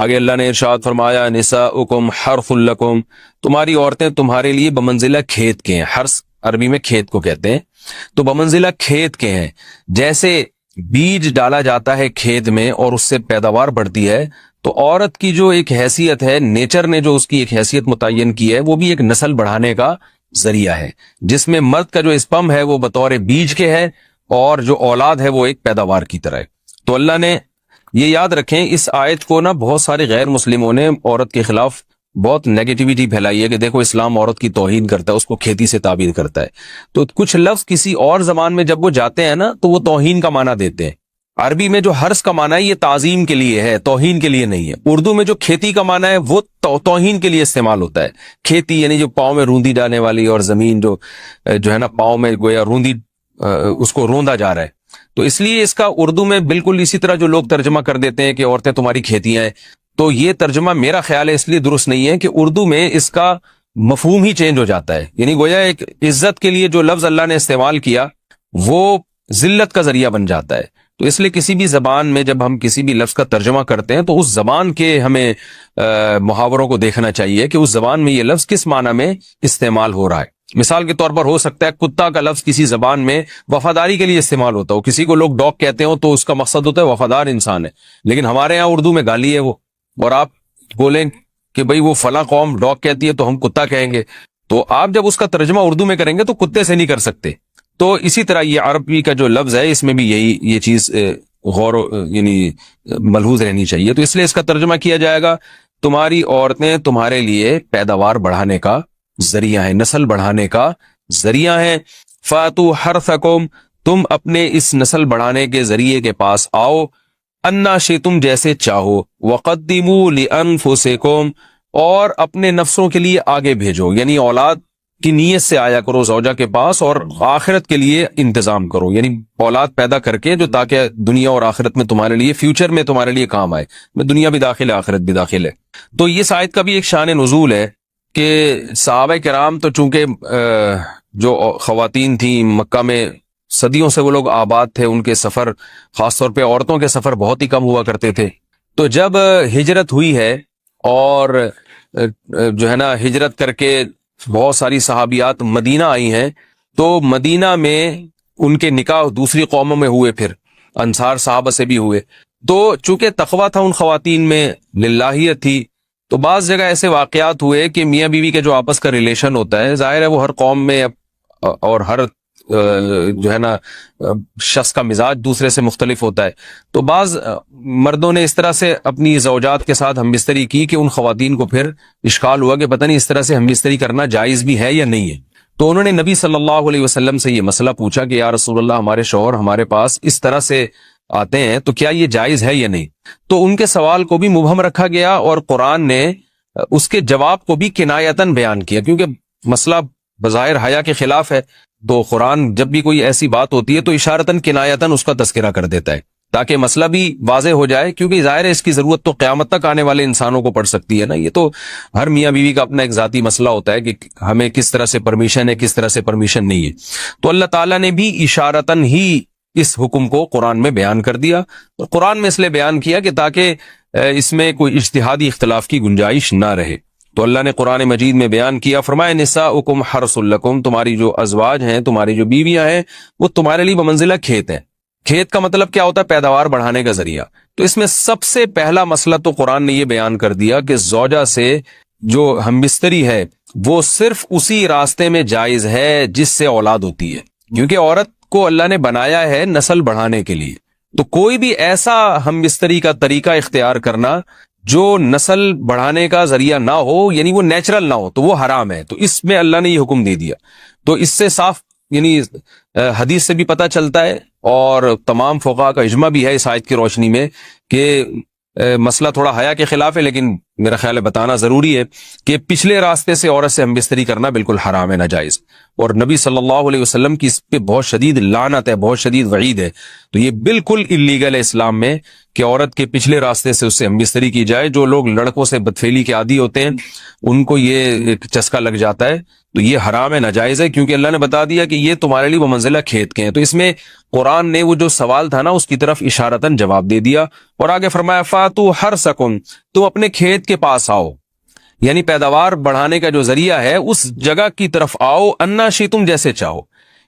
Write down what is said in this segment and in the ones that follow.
آگے اللہ نے ارشاد فرمایا نساؤکم حرث لکم، تمہاری عورتیں تمہارے لیے بمنزلہ کھیت کے ہیں. حرث عربی میں کھیت کو کہتے ہیں. تو بمنزلہ کھیت کے ہیں. جیسے بیج ڈالا جاتا ہے کھیت میں اور اس سے پیداوار بڑھتی ہے، تو عورت کی جو ایک حیثیت ہے، نیچر نے جو اس کی ایک حیثیت متعین کی ہے، وہ بھی ایک نسل بڑھانے کا ذریعہ ہے، جس میں مرد کا جو اسپم ہے وہ بطور بیج کے ہے اور جو اولاد ہے وہ ایک پیداوار کی طرح ہے. تو اللہ نے یہ یاد رکھیں، اس آیت کو نا بہت سارے غیر مسلموں نے عورت کے خلاف بہت نیگیٹیوٹی پھیلائی ہے کہ دیکھو اسلام عورت کی توہین کرتا ہے، اس کو کھیتی سے تعبیر کرتا ہے. تو کچھ لفظ کسی اور زبان میں جب وہ جاتے ہیں نا تو وہ توہین کا معنی دیتے ہیں. عربی میں جو حرث کا معنی ہے یہ تعظیم کے لیے ہے، توہین کے لیے نہیں ہے. اردو میں جو کھیتی کا معنی ہے وہ توہین کے لیے استعمال ہوتا ہے. کھیتی یعنی جو پاؤں میں روندی ڈالنے والی، اور زمین جو ہے نا پاؤں میں گویا روندی، اس کو روندا جا رہا ہے. تو اس لیے اس کا اردو میں بالکل اسی طرح جو لوگ ترجمہ کر دیتے ہیں کہ عورتیں تمہاری کھیتیاں ہیں، تو یہ ترجمہ میرا خیال ہے اس لیے درست نہیں ہے کہ اردو میں اس کا مفہوم ہی چینج ہو جاتا ہے. یعنی گویا ایک عزت کے لیے جو لفظ اللہ نے استعمال کیا وہ ذلت کا ذریعہ بن جاتا ہے. تو اس لیے کسی بھی زبان میں جب ہم کسی بھی لفظ کا ترجمہ کرتے ہیں تو اس زبان کے ہمیں محاوروں کو دیکھنا چاہیے کہ اس زبان میں یہ لفظ کس معنی میں استعمال ہو رہا ہے. مثال کے طور پر ہو سکتا ہے کتا کا لفظ کسی زبان میں وفاداری کے لیے استعمال ہوتا ہو، کسی کو لوگ ڈاگ کہتے ہو تو اس کا مقصد ہوتا ہے وفادار انسان ہے، لیکن ہمارے ہاں اردو میں گالی ہے وہ، اور آپ بولیں کہ بھئی وہ فلاں قوم ڈاگ کہتی ہے تو ہم کتا کہیں گے، تو آپ جب اس کا ترجمہ اردو میں کریں گے تو کتے سے نہیں کر سکتے. تو اسی طرح یہ عربی کا جو لفظ ہے اس میں بھی یہ چیز غور یعنی ملحوظ رہنی چاہیے. تو اس لیے اس کا ترجمہ کیا جائے گا تمہاری عورتیں تمہارے لیے پیداوار بڑھانے کا ذریعہ ہیں، نسل بڑھانے کا ذریعہ ہیں. فاتو حرثکم، تم اپنے اس نسل بڑھانے کے ذریعے کے پاس آؤ، انا شئتم جیسے چاہو، وقدموا لانفسکم، اور اپنے نفسوں کے لیے آگے بھیجو، یعنی اولاد کی نیت سے آیا کرو زوجہ کے پاس اور آخرت کے لیے انتظام کرو، یعنی اولاد پیدا کر کے جو تاکہ دنیا اور آخرت میں تمہارے لیے فیوچر میں تمہارے لیے کام آئے، میں دنیا بھی داخل ہے آخرت بھی داخل ہے. تو یہ آیت کا بھی ایک شان نزول ہے کہ صحابہ کرام تو چونکہ جو خواتین تھیں مکہ میں صدیوں سے وہ لوگ آباد تھے، ان کے سفر خاص طور پہ عورتوں کے سفر بہت ہی کم ہوا کرتے تھے. تو جب ہجرت ہوئی ہے اور جو ہے نا ہجرت کر کے بہت ساری صحابیات مدینہ آئی ہیں، تو مدینہ میں ان کے نکاح دوسری قوموں میں ہوئے، پھر انصار صحابہ سے بھی ہوئے. تو چونکہ تقویٰ تھا ان خواتین میں، للہیت تھی، تو بعض جگہ ایسے واقعات ہوئے کہ میاں بیوی کے جو آپس کا ریلیشن ہوتا ہے، ظاہر ہے وہ ہر قوم میں اور ہر جو ہے نا شخص کا مزاج دوسرے سے مختلف ہوتا ہے. تو بعض مردوں نے اس طرح سے اپنی زوجات کے ساتھ ہم بستری کی کہ ان خواتین کو پھر اشکال ہوا کہ پتہ نہیں اس طرح سے ہم بستری کرنا جائز بھی ہے یا نہیں ہے. تو انہوں نے نبی صلی اللہ علیہ وسلم سے یہ مسئلہ پوچھا کہ یا رسول اللہ، ہمارے شوہر ہمارے پاس اس طرح سے آتے ہیں تو کیا یہ جائز ہے یا نہیں. تو ان کے سوال کو بھی مبہم رکھا گیا اور قرآن نے اس کے جواب کو بھی کنایتاً بیان کیا، کیونکہ مسئلہ بظاہر حیا کے خلاف ہے. تو قرآن جب بھی کوئی ایسی بات ہوتی ہے تو اشارتاً کنایتاً اس کا تذکرہ کر دیتا ہے تاکہ مسئلہ بھی واضح ہو جائے، کیونکہ ظاہر ہے اس کی ضرورت تو قیامت تک آنے والے انسانوں کو پڑ سکتی ہے نا. یہ تو ہر میاں بیوی کا اپنا ایک ذاتی مسئلہ ہوتا ہے کہ ہمیں کس طرح سے پرمیشن ہے، کس طرح سے پرمیشن نہیں ہے. تو اللہ تعالیٰ نے بھی اشارتاً ہی اس حکم کو قرآن میں بیان کر دیا، اور قرآن میں اس لیے بیان کیا کہ تاکہ اس میں کوئی اجتہادی اختلاف کی گنجائش نہ رہے. تو اللہ نے قرآن مجید میں بیان کیا، فرمایا نساؤکم حرث لکم، تمہاری جو ازواج ہیں، تمہاری جو بیویاں ہیں، وہ تمہارے لیے بمنزلہ کھیت ہیں. کھیت کا مطلب کیا ہوتا ہے؟ پیداوار بڑھانے کا ذریعہ. تو اس میں سب سے پہلا مسئلہ تو قرآن نے یہ بیان کر دیا کہ زوجہ سے جو ہم بستری ہے وہ صرف اسی راستے میں جائز ہے جس سے اولاد ہوتی ہے، کیونکہ عورت کو اللہ نے بنایا ہے نسل بڑھانے کے لیے. تو کوئی بھی ایسا ہم بستری کا طریقہ اختیار کرنا جو نسل بڑھانے کا ذریعہ نہ ہو، یعنی وہ نیچرل نہ ہو، تو وہ حرام ہے. تو اس میں اللہ نے یہ حکم دے دیا. تو اس سے صاف یعنی حدیث سے بھی پتہ چلتا ہے اور تمام فقہاء کا اجماع بھی ہے اس آیت کی روشنی میں کہ مسئلہ تھوڑا حیا کے خلاف ہے، لیکن میرا خیال ہے بتانا ضروری ہے کہ پچھلے راستے سے عورت سے ہم بستری کرنا بالکل حرام ہے، ناجائز. اور نبی صلی اللہ علیہ وسلم کی اس پہ بہت شدید لعنت ہے، بہت شدید وعید ہے. تو یہ بالکل اللیگل ہے اسلام میں کہ عورت کے پچھلے راستے سے اس سے ہم بستری کی جائے. جو لوگ لڑکوں سے بدفعلی کے عادی ہوتے ہیں ان کو یہ چسکا لگ جاتا ہے تو یہ حرام ہے، ناجائز ہے، کیونکہ اللہ نے بتا دیا کہ یہ تمہارے لیے بمنزلہ کھیت کے ہیں۔ تو اس میں قرآن نے وہ جو سوال تھا نا اس کی طرف اشارتاً جواب دے دیا، اور آگے فرمایا فاتو حرثکم، تم اپنے کھیت کے پاس آؤ، یعنی پیداوار بڑھانے کا جو ذریعہ ہے اس جگہ کی طرف آؤ، انا شئتم، جیسے چاہو،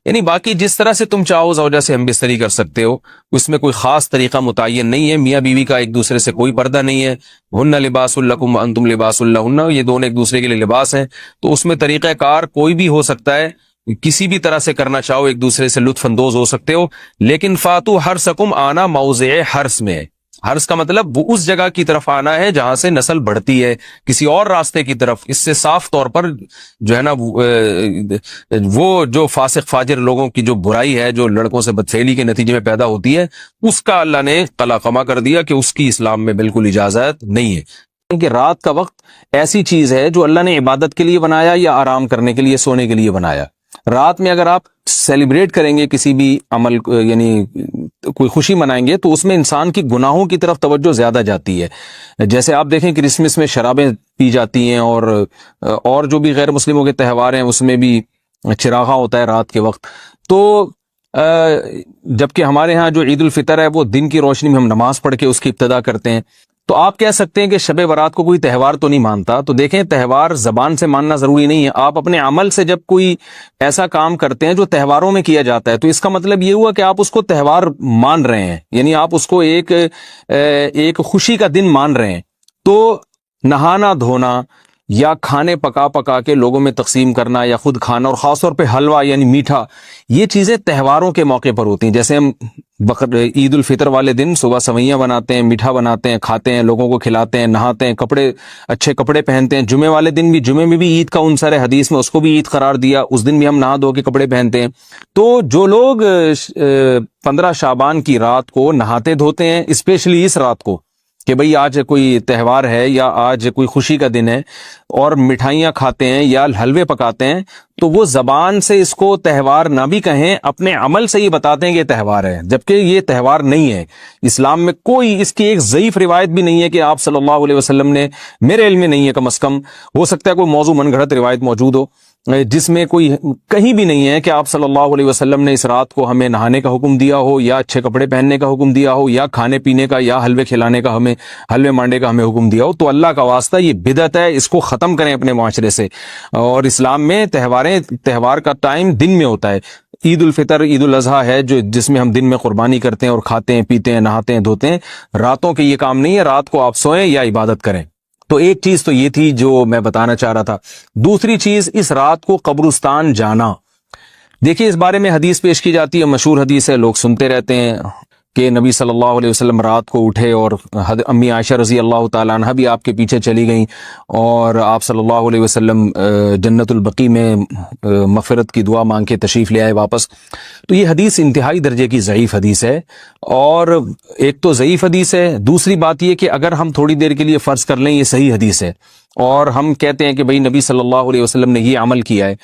یعنی باقی جس طرح سے تم چاہو زوجہ سے ہم بستری کر سکتے ہو، اس میں کوئی خاص طریقہ متعین نہیں ہے، میاں بیوی کا ایک دوسرے سے کوئی پردہ نہیں ہے، ہن لباس لکم وانتم لباس لہن، یہ دونوں ایک دوسرے کے لیے لباس ہیں، تو اس میں طریقہ کار کوئی بھی ہو سکتا ہے، کسی بھی طرح سے کرنا چاہو ایک دوسرے سے لطف اندوز ہو سکتے ہو، لیکن فاتو حرثکم، آنا موضع حرث میں ہے۔ حرث کا مطلب وہ اس جگہ کی طرف آنا ہے جہاں سے نسل بڑھتی ہے، کسی اور راستے کی طرف، اس سے صاف طور پر جو ہے نا وہ جو فاسق فاجر لوگوں کی جو برائی ہے، جو لڑکوں سے بدفعلی کے نتیجے میں پیدا ہوتی ہے، اس کا اللہ نے قلعہ کر دیا کہ اس کی اسلام میں بالکل اجازت نہیں ہے۔ کہ رات کا وقت ایسی چیز ہے جو اللہ نے عبادت کے لیے بنایا یا آرام کرنے کے لیے، سونے کے لیے بنایا۔ رات میں اگر آپ سیلیبریٹ کریں گے کسی بھی عمل، یعنی کوئی خوشی منائیں گے، تو اس میں انسان کی گناہوں کی طرف توجہ زیادہ جاتی ہے۔ جیسے آپ دیکھیں کرسمس میں شرابیں پی جاتی ہیں، اور جو بھی غیر مسلموں کے تہوار ہیں اس میں بھی چراغاں ہوتا ہے رات کے وقت، تو جبکہ ہمارے ہاں جو عید الفطر ہے وہ دن کی روشنی میں ہم نماز پڑھ کے اس کی ابتدا کرتے ہیں۔ تو آپ کہہ سکتے ہیں کہ شب برات کو کوئی تہوار تو نہیں مانتا، تو دیکھیں تہوار زبان سے ماننا ضروری نہیں ہے، آپ اپنے عمل سے جب کوئی ایسا کام کرتے ہیں جو تہواروں میں کیا جاتا ہے، تو اس کا مطلب یہ ہوا کہ آپ اس کو تہوار مان رہے ہیں، یعنی آپ اس کو ایک خوشی کا دن مان رہے ہیں۔ تو نہانا دھونا یا کھانے پکا کے لوگوں میں تقسیم کرنا یا خود کھانا، اور خاص طور پہ حلوہ یعنی میٹھا، یہ چیزیں تہواروں کے موقع پر ہوتی ہیں۔ جیسے ہم عید الفطر والے دن صبح سوئیاں بناتے ہیں، میٹھا بناتے ہیں، کھاتے ہیں، لوگوں کو کھلاتے ہیں، نہاتے ہیں، اچھے کپڑے پہنتے ہیں۔ جمعے والے دن بھی، جمعے میں بھی عید کا عنصر ہے، حدیث میں اس کو بھی عید قرار دیا، اس دن بھی ہم نہا دھو کے کپڑے پہنتے ہیں۔ تو جو لوگ 15 شعبان کی رات کو نہاتے دھوتے ہیں، اسپیشلی اس رات کو کہ بھئی آج کوئی تہوار ہے یا آج کوئی خوشی کا دن ہے، اور مٹھائیاں کھاتے ہیں یا حلوے پکاتے ہیں، تو وہ زبان سے اس کو تہوار نہ بھی کہیں، اپنے عمل سے یہ بتاتے ہیں کہ یہ تہوار ہے، جبکہ یہ تہوار نہیں ہے۔ اسلام میں کوئی اس کی ایک ضعیف روایت بھی نہیں ہے کہ آپ صلی اللہ علیہ وسلم نے، میرے علم میں نہیں ہے، کم از کم ہو سکتا ہے کوئی موضوع من گھڑت روایت موجود ہو جس میں کوئی کہیں بھی نہیں ہے کہ آپ صلی اللہ علیہ وسلم نے اس رات کو ہمیں نہانے کا حکم دیا ہو، یا اچھے کپڑے پہننے کا حکم دیا ہو، یا کھانے پینے کا یا حلوے کھلانے کا، ہمیں حلوے مانڈے کا ہمیں حکم دیا ہو۔ تو اللہ کا واسطہ یہ بدعت ہے، اس کو ختم کریں اپنے معاشرے سے۔ اور اسلام میں تہوار کا ٹائم دن میں ہوتا ہے۔ عید الفطر، عید الاضحیٰ ہے جس میں ہم دن میں قربانی کرتے ہیں اور کھاتے ہیں، پیتے ہیں، نہاتے ہیں، دھوتے ہیں۔ راتوں کے یہ کام نہیں ہے، رات کو آپ سوئیں یا عبادت کریں۔ تو ایک چیز تو یہ تھی جو میں بتانا چاہ رہا تھا۔ دوسری چیز، اس رات کو قبرستان جانا۔ دیکھیے اس بارے میں حدیث پیش کی جاتی ہے، مشہور حدیث ہے، لوگ سنتے رہتے ہیں کہ نبی صلی اللہ علیہ وسلم رات کو اٹھے، اور امی عائشہ رضی اللہ تعالیٰ عنہ بھی آپ کے پیچھے چلی گئیں، اور آپ صلی اللہ علیہ وسلم جنت البقیع میں مغفرت کی دعا مانگ کے تشریف لے آئے واپس۔ تو یہ حدیث انتہائی درجے کی ضعیف حدیث ہے، اور ایک تو ضعیف حدیث ہے، دوسری بات یہ کہ اگر ہم تھوڑی دیر کے لیے فرض کر لیں یہ صحیح حدیث ہے، اور ہم کہتے ہیں کہ بھئی نبی صلی اللہ علیہ وسلم نے یہ عمل کیا ہے،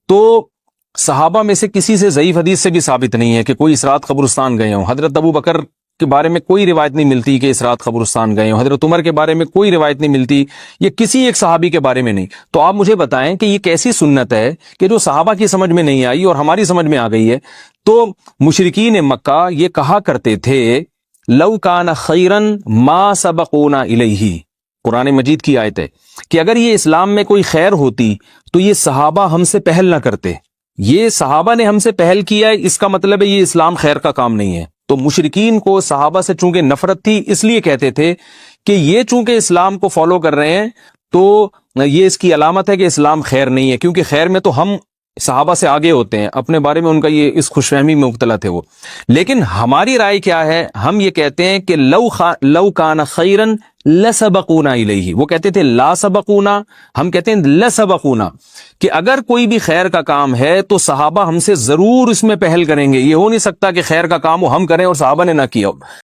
تو صحابہ میں سے کسی سے ضعیف حدیث سے بھی ثابت نہیں ہے کہ کوئی اس رات قبرستان گئے ہوں۔ حضرت ابو بکر کے بارے میں کوئی روایت نہیں ملتی کہ اس رات قبرستان گئے ہوں، حضرت عمر کے بارے میں کوئی روایت نہیں ملتی، یہ کسی ایک صحابی کے بارے میں نہیں۔ تو آپ مجھے بتائیں کہ یہ کیسی سنت ہے کہ جو صحابہ کی سمجھ میں نہیں آئی اور ہماری سمجھ میں آ گئی ہے؟ تو مشرکین مکہ یہ کہا کرتے تھے لو کان خیرا ما سبقونا الیہ، قرآن مجید کی آیت ہے کہ اگر یہ اسلام میں کوئی خیر ہوتی تو یہ صحابہ ہم سے پہل نہ کرتے، یہ صحابہ نے ہم سے پہل کیا ہے، اس کا مطلب ہے یہ اسلام خیر کا کام نہیں ہے۔ تو مشرکین کو صحابہ سے چونکہ نفرت تھی، اس لیے کہتے تھے کہ یہ چونکہ اسلام کو فالو کر رہے ہیں تو یہ اس کی علامت ہے کہ اسلام خیر نہیں ہے، کیونکہ خیر میں تو ہم صحابہ سے آگے ہوتے ہیں، اپنے بارے میں ان کا یہ اس خوش فہمی میں مبتلا تھے وہ۔ لیکن ہماری رائے کیا ہے؟ ہم یہ کہتے ہیں کہ لو کان خیرا لسبقونا الیہ، وہ کہتے تھے لا سبقونا، ہم کہتے ہیں لسبقونا، کہ اگر کوئی بھی خیر کا کام ہے تو صحابہ ہم سے ضرور اس میں پہل کریں گے، یہ ہو نہیں سکتا کہ خیر کا کام وہ ہم کریں اور صحابہ نے نہ کیا ہو۔